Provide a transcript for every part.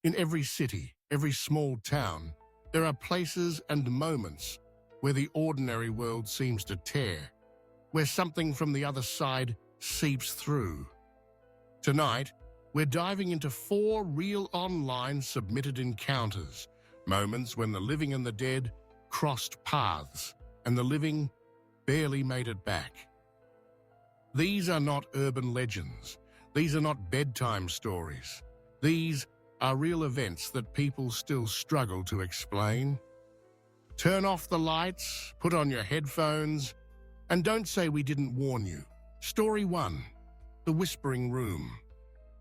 In every city, every small town, there are places and moments where the ordinary world seems to tear, where something from the other side seeps through. Tonight, we're diving into 4 real online submitted encounters, moments when the living and the dead crossed paths, and the living barely made it back. These are not urban legends. These are not bedtime stories. These are real events that people still struggle to explain. Turn off the lights, put on your headphones, and don't say we didn't warn you. Story 1. The Whispering Room.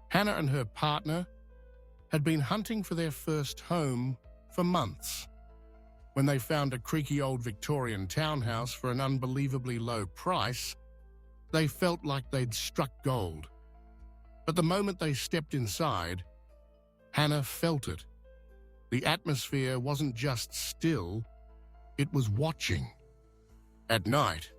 Hannah and her partner had been hunting for their first home for months. When they found a creaky old Victorian townhouse for an unbelievably low price, they felt like they'd struck gold. But the moment they stepped inside, Hannah felt it. The atmosphere wasn't just still, it was watching. At night,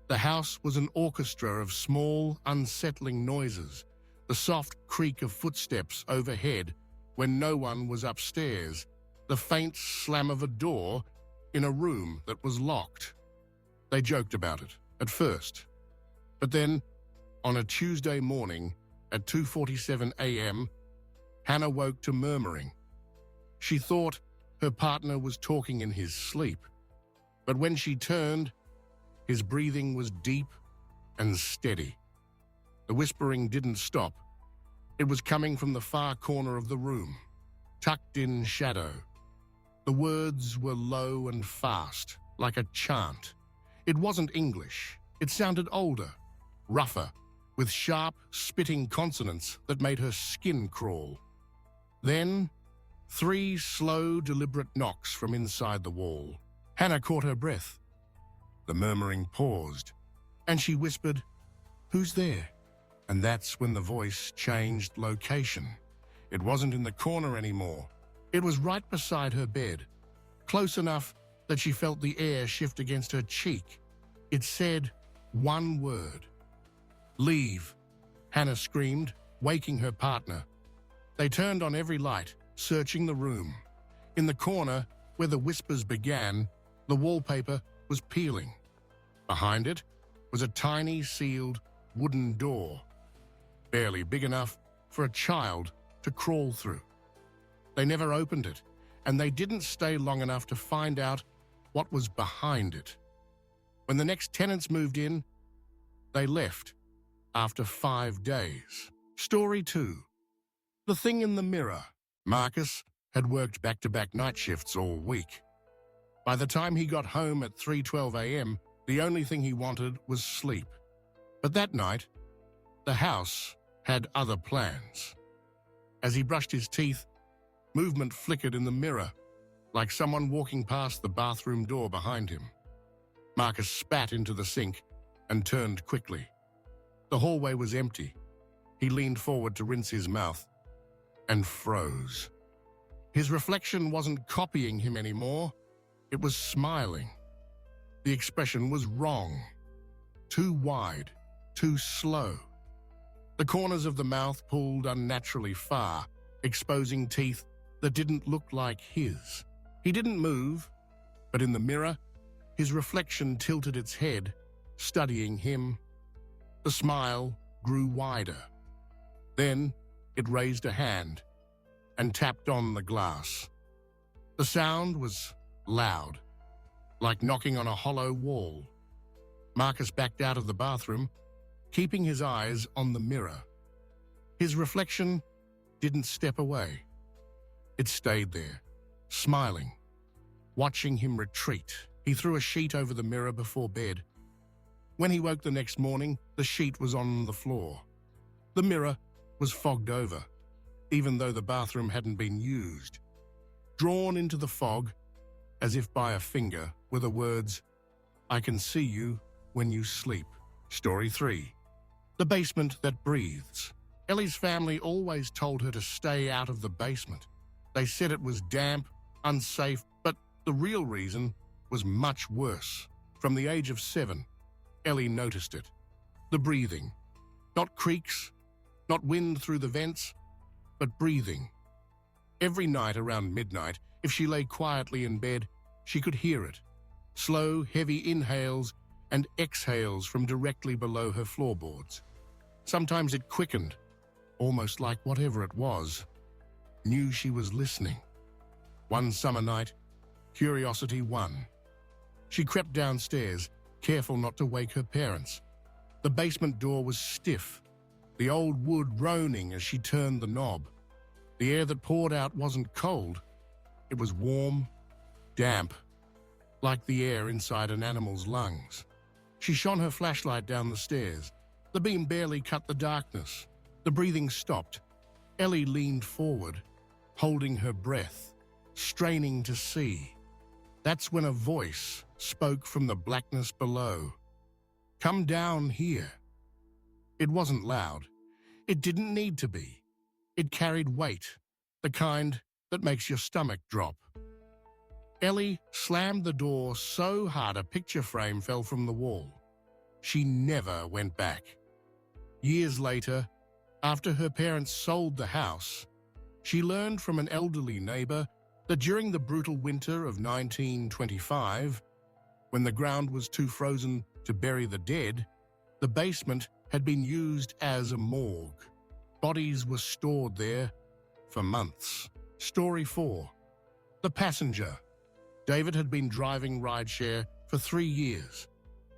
the house was an orchestra of small, unsettling noises, the soft creak of footsteps overhead when no one was upstairs, the faint slam of a door in a room that was locked. They joked about it at first. But then, on a Tuesday morning at 2:47 a.m., Hannah woke to murmuring. She thought her partner was talking in his sleep, but when she turned, his breathing was deep and steady. The whispering didn't stop. It was coming from the far corner of the room, tucked in shadow. The words were low and fast, like a chant. It wasn't English. It sounded older, rougher, with sharp, spitting consonants that made her skin crawl. Then, 3 slow, deliberate knocks from inside the wall. Hannah caught her breath. The murmuring paused, and she whispered, "Who's there?" And that's when the voice changed location. It wasn't in the corner anymore. It was right beside her bed, close enough that she felt the air shift against her cheek. It said one word. "Leave," Hannah screamed, waking her partner. They turned on every light, searching the room. In the corner, where the whispers began, the wallpaper was peeling. Behind it was a tiny sealed wooden door, barely big enough for a child to crawl through. They never opened it, and they didn't stay long enough to find out what was behind it. When the next tenants moved in, they left after 5 days. Story 2. The Thing in the Mirror. Marcus had worked back-to-back night shifts all week. By the time he got home at 3:12 a.m., the only thing he wanted was sleep. But that night, the house had other plans. As he brushed his teeth, movement flickered in the mirror, like someone walking past the bathroom door behind him. Marcus spat into the sink and turned quickly. The hallway was empty. He leaned forward to rinse his mouth and froze. His reflection wasn't copying him anymore. It was smiling. The expression was wrong. Too wide, too slow. The corners of the mouth pulled unnaturally far, exposing teeth that didn't look like his. He didn't move, but in the mirror, his reflection tilted its head, studying him. The smile grew wider. Then it raised a hand and tapped on the glass. The sound was loud, like knocking on a hollow wall. Marcus backed out of the bathroom, keeping his eyes on the mirror. His reflection didn't step away. It stayed there, smiling, watching him retreat. He threw a sheet over the mirror before bed. When he woke the next morning, the sheet was on the floor. The mirror was fogged over, even though the bathroom hadn't been used. Drawn into the fog, as if by a finger, were the words, "I can see you when you sleep." Story 3. The Basement That Breathes. Ellie's family always told her to stay out of the basement. They said it was damp, unsafe, but the real reason was much worse. From the age of 7, Ellie noticed it. The breathing. Not creaks, not wind through the vents, but breathing. Every night around midnight, if she lay quietly in bed, she could hear it. Slow, heavy inhales and exhales from directly below her floorboards. Sometimes it quickened, almost like whatever it was knew she was listening. One summer night, curiosity won. She crept downstairs, careful not to wake her parents. The basement door was stiff, the old wood groaning as she turned the knob. The air that poured out wasn't cold. It was warm, damp, like the air inside an animal's lungs. She shone her flashlight down the stairs. The beam barely cut the darkness. The breathing stopped. Ellie leaned forward, holding her breath, straining to see. That's when a voice spoke from the blackness below. "Come down here." It wasn't loud. It didn't need to be. It carried weight, the kind that makes your stomach drop. Ellie slammed the door so hard a picture frame fell from the wall. She never went back. Years later, after her parents sold the house, she learned from an elderly neighbor that during the brutal winter of 1925, when the ground was too frozen to bury the dead, the basement had been used as a morgue. Bodies were stored there for months. Story 4. The Passenger. David had been driving rideshare for 3 years,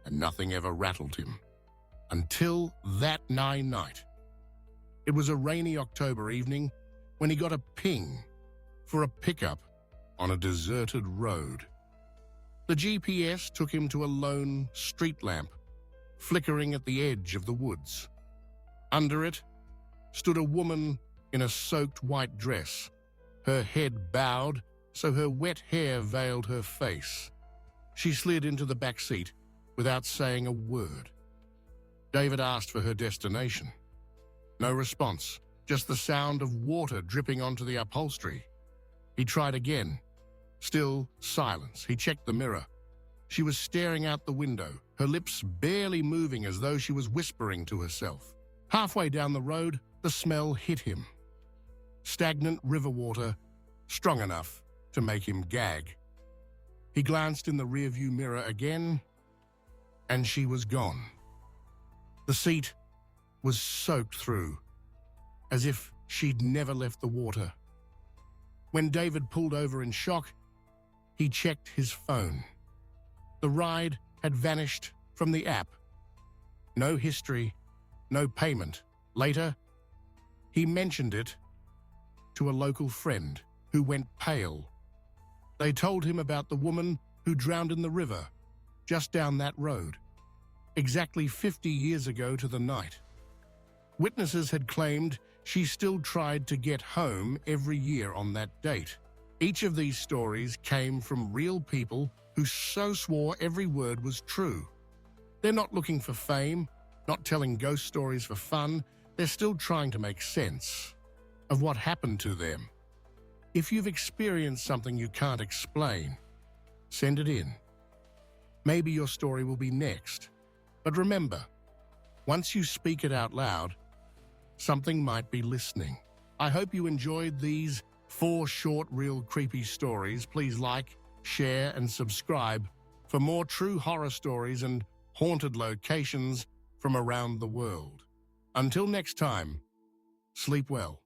and nothing ever rattled him. Until that night. It was a rainy October evening when he got a ping for a pickup on a deserted road. The GPS took him to a lone street lamp, flickering at the edge of the woods. Under it stood a woman in a soaked white dress, her head bowed so her wet hair veiled her face. She slid into the back seat without saying a word. David asked for her destination. No response, just the sound of water dripping onto the upholstery. He tried again. Still silence. He checked the mirror. She was staring out the window, her lips barely moving as though she was whispering to herself. Halfway down the road, the smell hit him. Stagnant river water, strong enough to make him gag. He glanced in the rearview mirror again, and she was gone. The seat was soaked through, as if she'd never left the water. When David pulled over in shock, he checked his phone. The ride had vanished from the app. No history, no payment. Later, he mentioned it to a local friend who went pale. They told him about the woman who drowned in the river just down that road, exactly 50 years ago to the night. Witnesses had claimed she still tried to get home every year on that date. Each of these stories came from real people who so swore every word was true. They're not looking for fame, not telling ghost stories for fun. They're still trying to make sense of what happened to them. If you've experienced something you can't explain, send it in. Maybe your story will be next. But remember, once you speak it out loud, something might be listening. I hope you enjoyed these 4 short, real creepy stories. Please like, share, and subscribe for more true horror stories and haunted locations from around the world. Until next time, sleep well.